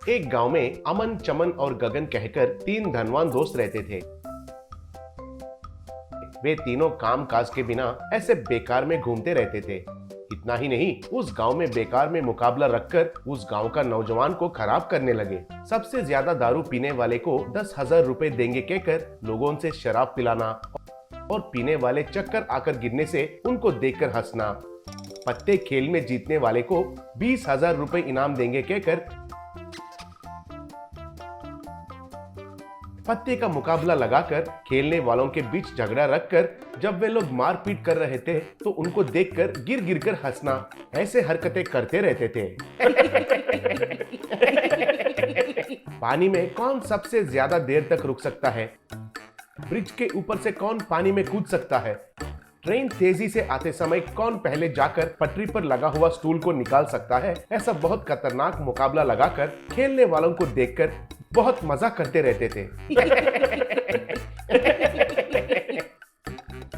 एक गांव में अमन, चमन और गगन कहकर तीन धनवान दोस्त रहते थे। वे तीनों काम काज के बिना ऐसे बेकार में घूमते रहते थे। इतना ही नहीं, उस गांव में बेकार में मुकाबला रखकर उस गांव का नौजवान को खराब करने लगे। सबसे ज्यादा दारू पीने वाले को 10,000 रुपए देंगे कहकर लोगों से शराब पिलाना और पीने वाले चक्कर आकर गिरने से उनको देखकर हंसना। पत्ते खेल में जीतने वाले को 20,000 रुपए इनाम देंगे कहकर पत्ते का मुकाबला लगाकर खेलने वालों के बीच झगड़ा रखकर जब वे लोग मारपीट कर रहे थे तो उनको देखकर गिर गिर कर हंसना, ऐसे हरकतें करते रहते थे। पानी में कौन सबसे ज्यादा देर तक रुक सकता है? ब्रिज के ऊपर से कौन पानी में कूद सकता है? ट्रेन तेजी से आते समय कौन पहले जाकर पटरी पर लगा हुआ स्टूल को निकाल सकता है? ऐसा बहुत खतरनाक मुकाबला लगाकर खेलने वालों को देखकर बहुत मजा करते रहते थे।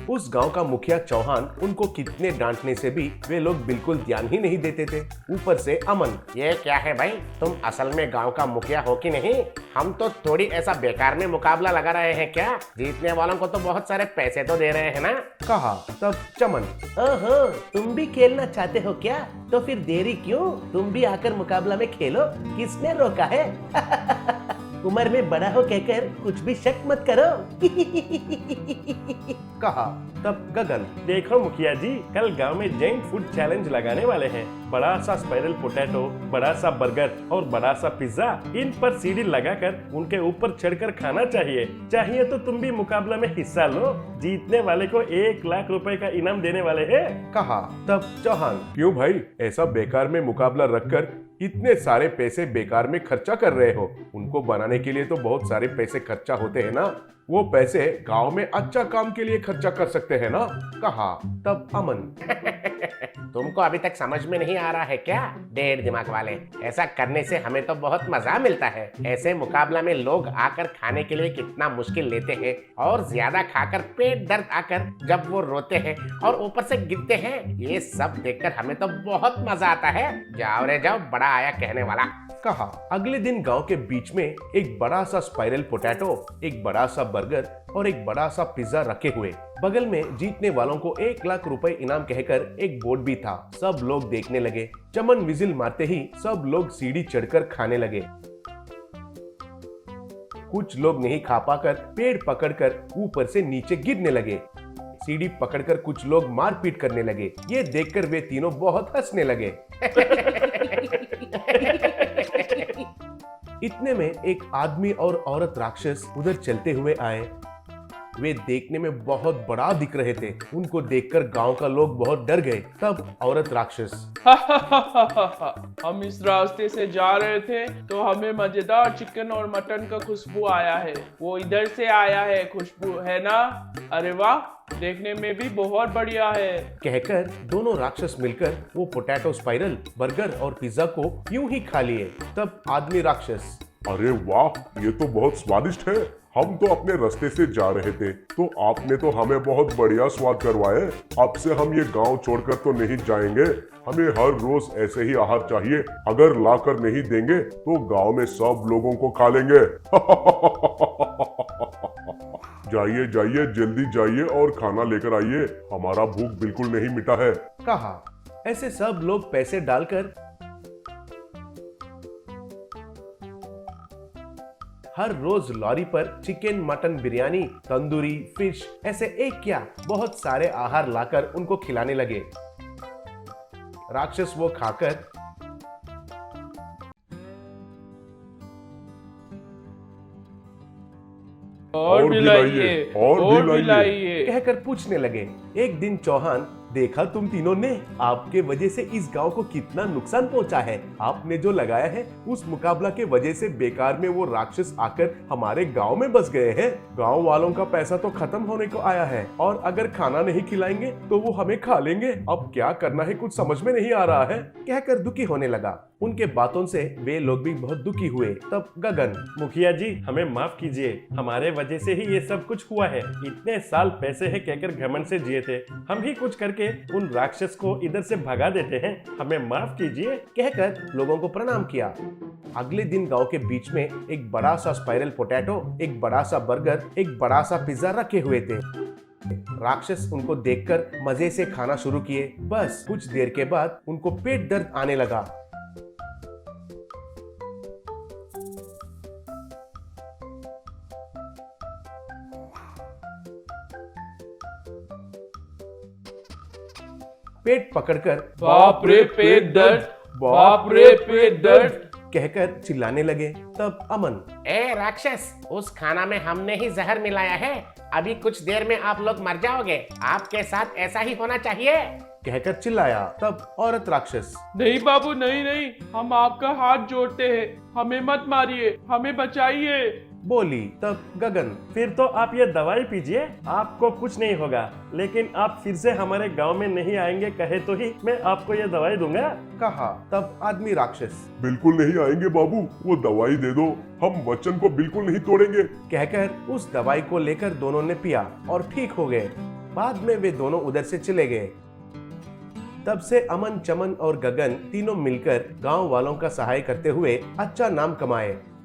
उस गांव का मुखिया चौहान उनको कितने डांटने से भी वे लोग बिल्कुल ध्यान ही नहीं देते थे। ऊपर से अमन, ये क्या है भाई, तुम असल में गांव का मुखिया हो कि नहीं? हम तो थोड़ी ऐसा बेकार में मुकाबला लगा रहे हैं क्या? जीतने वालों को तो बहुत सारे पैसे तो दे रहे हैं ना। कहा। तब चमन, ओहो, तुम भी खेलना चाहते हो क्या? तो फिर देरी क्यों, तुम भी आकर मुकाबला में खेलो, किसने रोका है? उम्र में बड़ा हो कहकर कुछ भी शक मत करो। कहा। तब गगन, देखो मुखिया जी, कल गांव में जैंक फूड चैलेंज लगाने वाले हैं। बड़ा सा स्पाइरल पोटैटो, बड़ा सा बर्गर और बड़ा सा पिज्जा, इन पर सीढ़ी लगाकर उनके ऊपर चढ़कर खाना चाहिए तो तुम भी मुकाबला में हिस्सा लो। जीतने वाले को 1,00,000 रुपए का इनाम देने वाले हैं। कहा। तब चौहान, क्यों भाई, ऐसा बेकार में मुकाबला रखकर इतने सारे पैसे बेकार में खर्चा कर रहे हो? उनको बनाने के लिए तो बहुत सारे पैसे खर्चा होते हैं ना, वो पैसे गांव में अच्छा काम के लिए खर्चा कर सकते हैं ना। कहा। तब अमन, तुमको अभी तक समझ में नहीं आ रहा है क्या, डेढ़ दिमाग वाले? ऐसा करने से हमें तो बहुत मजा मिलता है। ऐसे मुकाबला में लोग आकर खाने के लिए कितना मुश्किल लेते हैं और ज्यादा खाकर पेट दर्द आकर जब वो रोते हैं और ऊपर से गिरते हैं, ये सब देखकर हमें तो बहुत मजा आता है। जाओ रे जाओ, बड़ा आया कहने वाला। कहा। अगले दिन गांव के बीच में एक बड़ा सा स्पाइरल पोटैटो, एक बड़ा सा बर्गर और एक बड़ा सा पिज्जा रखे हुए। बगल में जीतने वालों को 1,00,000 रुपए इनाम कहकर एक बोर्ड भी था। सब लोग देखने लगे। चमन विजिल मारते ही सब लोग सीढ़ी चढ़कर खाने लगे। कुछ लोग नहीं खा पाकर पेड़ पकड़कर ऊपर से नीचे गिरने लगे। सीढ़ी पकड़कर कुछ लोग मारपीट करने लगे। ये देखकर वे तीनों बहुत हंसने लगे। इतने में एक आदमी और औरत राक्षस उधर चलते हुए आए। वे देखने में बहुत बड़ा दिख रहे थे। उनको देखकर गांव का लोग बहुत डर गए। तब औरत राक्षस, हम इस रास्ते से जा रहे थे तो हमें मजेदार चिकन और मटन का खुशबू आया है। वो इधर से आया है खुशबू, है ना? अरे वाह, देखने में भी बहुत बढ़िया है। कहकर दोनों राक्षस मिलकर वो पोटैटो स्पाइरल, बर्गर और पिज्जा को यूं ही खा लिए। तब आदमी राक्षस, अरे वाह, ये तो बहुत स्वादिष्ट है। हम तो अपने रास्ते से जा रहे थे तो आपने तो हमें बहुत बढ़िया स्वाद करवाए। अब से हम ये गांव छोड़कर तो नहीं जाएंगे। हमें हर रोज ऐसे ही आहार चाहिए। अगर लाकर नहीं देंगे तो गांव में सब लोगों को खा लेंगे। जाइए जाइए, जल्दी जाइए और खाना लेकर आइए, हमारा भूख बिल्कुल नहीं मिटा है। कहा। ऐसे सब लोग पैसे डालकर हर रोज लॉरी पर chicken, mutton, biryani, tandoori, fish, ऐसे एक क्या बहुत सारे आहार लाकर उनको खिलाने लगे। राक्षस वो खाकर और भी लाइए, और भी लाइए कहकर पूछने लगे। एक दिन चौहान, देखा तुम तीनों ने, आपके वजह से इस गांव को कितना नुकसान पहुंचा है। आपने जो लगाया है उस मुकाबला के वजह से बेकार में वो राक्षस आकर हमारे गांव में बस गए हैं। गांव वालों का पैसा तो खत्म होने को आया है और अगर खाना नहीं खिलाएंगे तो वो हमें खा लेंगे। अब क्या करना है कुछ समझ में नहीं आ रहा है, कहकर दुखी होने लगा। उनके बातों से वे लोग भी बहुत दुखी हुए। तब गगन, मुखिया जी हमें माफ कीजिए, हमारे वजह से ही ये सब कुछ हुआ है। इतने साल पैसे है कहकर घमंड से जिए थे, हम ही कुछ करके उन राक्षस को इधर से भगा देते हैं, हमें माफ कीजिए। कहकर लोगों को प्रणाम किया। अगले दिन गांव के बीच में एक बड़ा सा स्पाइरल पोटैटो, एक बड़ा सा बर्गर, एक बड़ा सा पिज्जा रखे हुए थे। राक्षस उनको देखकर मजे से खाना शुरू किए। बस कुछ देर के बाद उनको पेट दर्द आने लगा। पेट पकड़कर बाप रे पेट दर्द, बाप रे पेट दर्द। कहकर चिल्लाने लगे। तब अमन, ए राक्षस, उस खाना में हमने ही जहर मिलाया है, अभी कुछ देर में आप लोग मर जाओगे, आपके साथ ऐसा ही होना चाहिए। कहकर चिल्लाया। तब औरत राक्षस, नहीं बाबू, नहीं नहीं, हम आपका हाथ जोड़ते हैं, हमें मत मारिए, हमें बचाइए। बोली। तब गगन, फिर तो आप ये दवाई पीजिए, आपको कुछ नहीं होगा, लेकिन आप फिर से हमारे गांव में नहीं आएंगे कहे तो ही मैं आपको ये दवाई दूंगा। कहा। तब आदमी राक्षस, बिल्कुल नहीं आएंगे बाबू, वो दवाई दे दो, हम वचन को बिल्कुल नहीं तोड़ेंगे। कहकर उस दवाई को लेकर दोनों ने पिया और ठीक हो गए। बाद में वे दोनों उधर से चले गए। तब से अमन, चमन और गगन तीनों मिलकर गांव वालों का सहाय करते हुए अच्छा नाम कमाए।